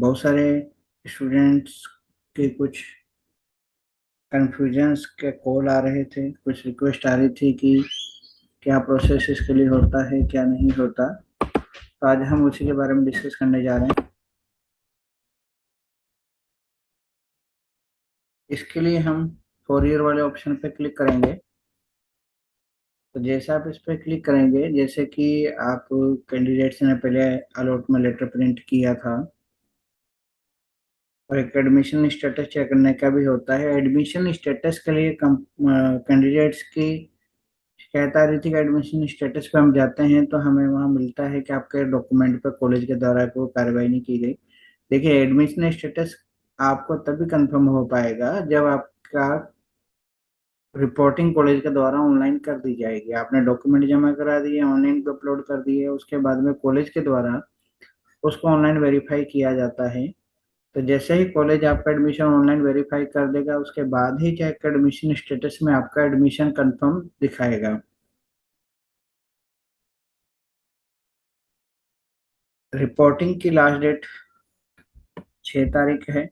बहुत सारे स्टूडेंट्स के कुछ कन्फ्यूजन्स के कॉल आ रहे थे, कुछ रिक्वेस्ट आ रही थी कि क्या प्रोसेस इसके लिए होता है, क्या नहीं होता। तो आज हम उसी के बारे में डिस्कस करने जा रहे हैं। इसके लिए हम 4 ईयर वाले ऑप्शन पे क्लिक करेंगे। तो जैसे आप इस पर क्लिक करेंगे, जैसे कि आप कैंडिडेट्स ने पहले अलॉटमेंट लेटर प्रिंट किया था और एक एडमिशन स्टेटस चेक करने का भी होता है। एडमिशन स्टेटस के लिए कैंडिडेट्स की शिकायत आ रही थी कि एडमिशन स्टेटस पे हम जाते हैं तो हमें वहाँ मिलता है कि आपके डॉक्यूमेंट पे कॉलेज के द्वारा कोई कार्रवाई नहीं की गई। देखिए, एडमिशन स्टेटस आपको तभी कंफर्म हो पाएगा जब आपका रिपोर्टिंग कॉलेज के द्वारा ऑनलाइन कर दी जाएगी। आपने डॉक्यूमेंट जमा करा दिए, ऑनलाइन पे अपलोड कर दिए, उसके बाद में कॉलेज के द्वारा उसको ऑनलाइन वेरीफाई किया जाता है। तो जैसे ही कॉलेज आपका एडमिशन ऑनलाइन वेरीफाई कर देगा, उसके बाद ही चेक एडमिशन स्टेटस में आपका एडमिशन कंफर्म दिखाएगा। रिपोर्टिंग की लास्ट डेट 6 तारीख है,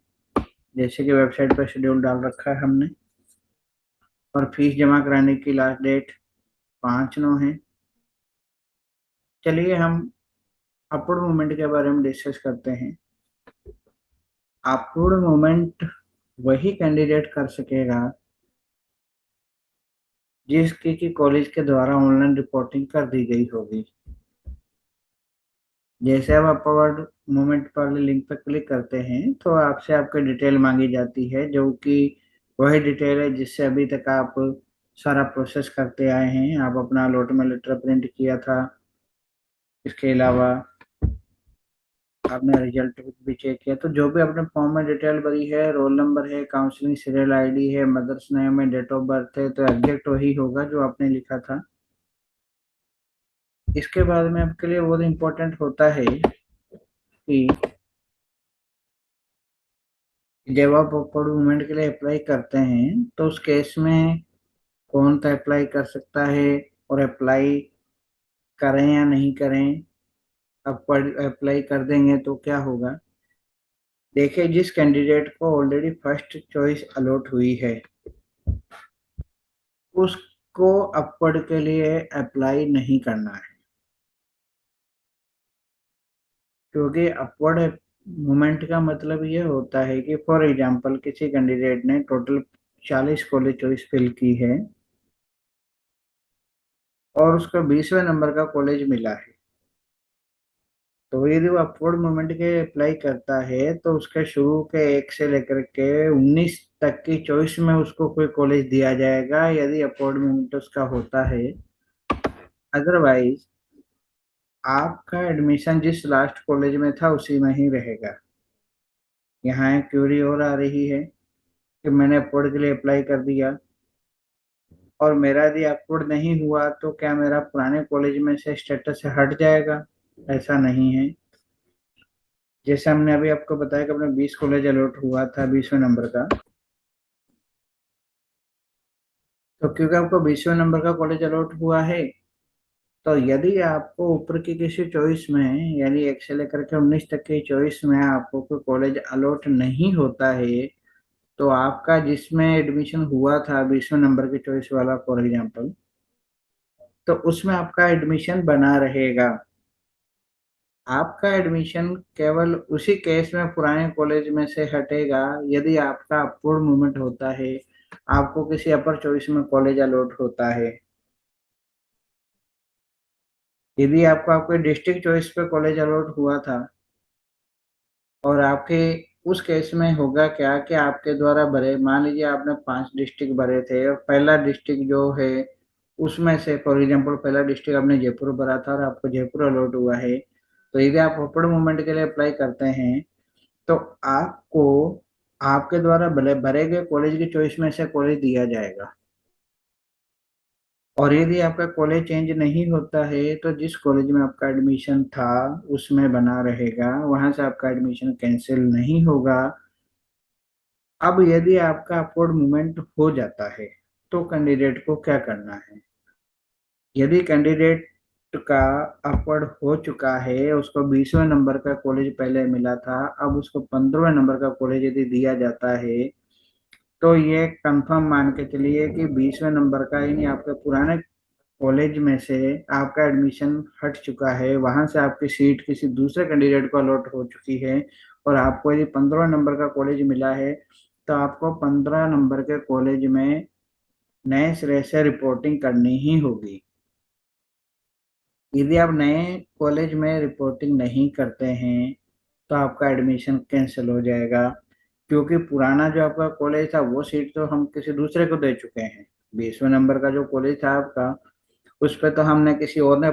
जैसे कि वेबसाइट पर शेड्यूल डाल रखा है हमने। और फीस जमा कराने की लास्ट डेट 5/9 है। चलिए हम अपवर्ड मूवमेंट के बारे में डिस्कस करते हैं। अपवर्ड मूवमेंट वही कैंडिडेट कर सकेगा जिसकी की कॉलेज के द्वारा ऑनलाइन रिपोर्टिंग कर दी गई होगी। जैसे आप अपवर्ड मूवमेंट पर लिंक पर क्लिक करते हैं तो आपसे आपकी डिटेल मांगी जाती है, जो कि वही डिटेल है जिससे अभी तक आप सारा प्रोसेस करते आए हैं। आप अपना अलॉटमेंट लेटर प्रिंट किया था, इसके अलावा आपने रिजल्ट भी चेक किया। तो जो भी आपने फॉर्म में डिटेल भरी है, रोल नंबर है, काउंसलिंग सीरियल आईडी है, मदर्स नेम है, डेट ऑफ बर्थ है, तो एग्जैक्ट वही होगा जो आपने लिखा था। इसके बाद में आपके लिए बहुत इम्पोर्टेंट होता है कि जब आप अपवर्ड मूवमेंट के लिए अप्लाई करते हैं तो उस केस में कौन सा अप्लाई कर सकता है और अप्लाई करें या नहीं करें। अपवर्ड अप्लाई कर देंगे तो क्या होगा। देखिए, जिस कैंडिडेट को ऑलरेडी फर्स्ट चॉइस अलॉट हुई है उसको अपवर्ड के लिए अप्लाई नहीं करना है, क्योंकि अपवर्ड मूवमेंट का मतलब ये होता है कि फॉर एग्जांपल किसी कैंडिडेट ने टोटल 40 कॉलेज चॉइस फिल की है और उसको 20वें नंबर का कॉलेज मिला है। तो यदि वो अपवर्ड मूवमेंट के अप्लाई करता है तो उसके शुरू के 1 से लेकर के 19 तक की चॉइस में उसको कोई कॉलेज दिया जाएगा, यदि अपवर्ड मूवमेंट उसका होता है। अदरवाइज आपका एडमिशन जिस लास्ट कॉलेज में था उसी में ही रहेगा। यहाँ एक क्यूरी और आ रही है कि मैंने अपवर्ड के लिए अप्लाई कर दिया और मेरा यदि अपवर्ड नहीं हुआ तो क्या मेरा पुराने कॉलेज में से स्टेटस से हट जाएगा। ऐसा नहीं है। जैसे हमने अभी आपको बताया कि अपने 20 कॉलेज अलॉट हुआ था 20वें नंबर का, तो क्योंकि आपको 20वें नंबर का कॉलेज अलॉट हुआ है, तो यदि आपको ऊपर की किसी चॉइस में यानी 1 से लेकर के 19 तक की चॉइस में आपको कोई कॉलेज अलॉट नहीं होता है, तो आपका जिसमें एडमिशन हुआ था 20वें नंबर की चॉइस वाला फॉर एग्जांपल, तो उसमें आपका एडमिशन बना रहेगा। आपका एडमिशन केवल उसी केस में पुराने कॉलेज में से हटेगा यदि आपका अपवर्ड मूवमेंट होता है, आपको किसी अपर चॉइस में कॉलेज अलॉट होता है। यदि आपको आपके डिस्ट्रिक्ट चॉइस पे कॉलेज अलॉट हुआ था और आपके उस केस में होगा क्या कि आपके द्वारा भरे, मान लीजिए आपने 5 डिस्ट्रिक्ट भरे थे और पहला डिस्ट्रिक्ट जो है उसमें से फॉर एग्जांपल पहला डिस्ट्रिक्ट आपने जयपुर भरा था और आपको जयपुर अलॉट हुआ है, तो यदि आप अपवर्ड मूवमेंट के लिए अप्लाई करते हैं तो आपको आपके द्वारा भरे भरे गए कॉलेज की चॉइस में से कॉलेज दिया जाएगा। और यदि आपका कॉलेज चेंज नहीं होता है तो जिस कॉलेज में आपका एडमिशन था उसमें बना रहेगा, वहां से आपका एडमिशन कैंसिल नहीं होगा। अब यदि आपका अपवर्ड मूवमेंट हो जाता है तो कैंडिडेट को क्या करना है। यदि कैंडिडेट का अपवर्ड हो चुका है, उसको 20वें नंबर का कॉलेज पहले मिला था, अब उसको 15वें नंबर का कॉलेज यदि दिया जाता है तो ये कंफर्म मान के चलिए कि 20वें नंबर का यानी आपके पुराने कॉलेज में से आपका एडमिशन हट चुका है, वहां से आपकी सीट किसी दूसरे कैंडिडेट को अलॉट हो चुकी है और आपको यदि 15वें नंबर का कॉलेज मिला है तो आपको 15 नंबर के कॉलेज में नए सिरे से रिपोर्टिंग करनी ही होगी। यदि आप नए कॉलेज में रिपोर्टिंग नहीं करते हैं तो आपका एडमिशन कैंसिल हो जाएगा, क्योंकि पुराना जो आपका कॉलेज था वो सीट तो हम किसी दूसरे को दे चुके हैं। 20वें नंबर का जो कॉलेज था आपका, उस पर तो हमने किसी और ने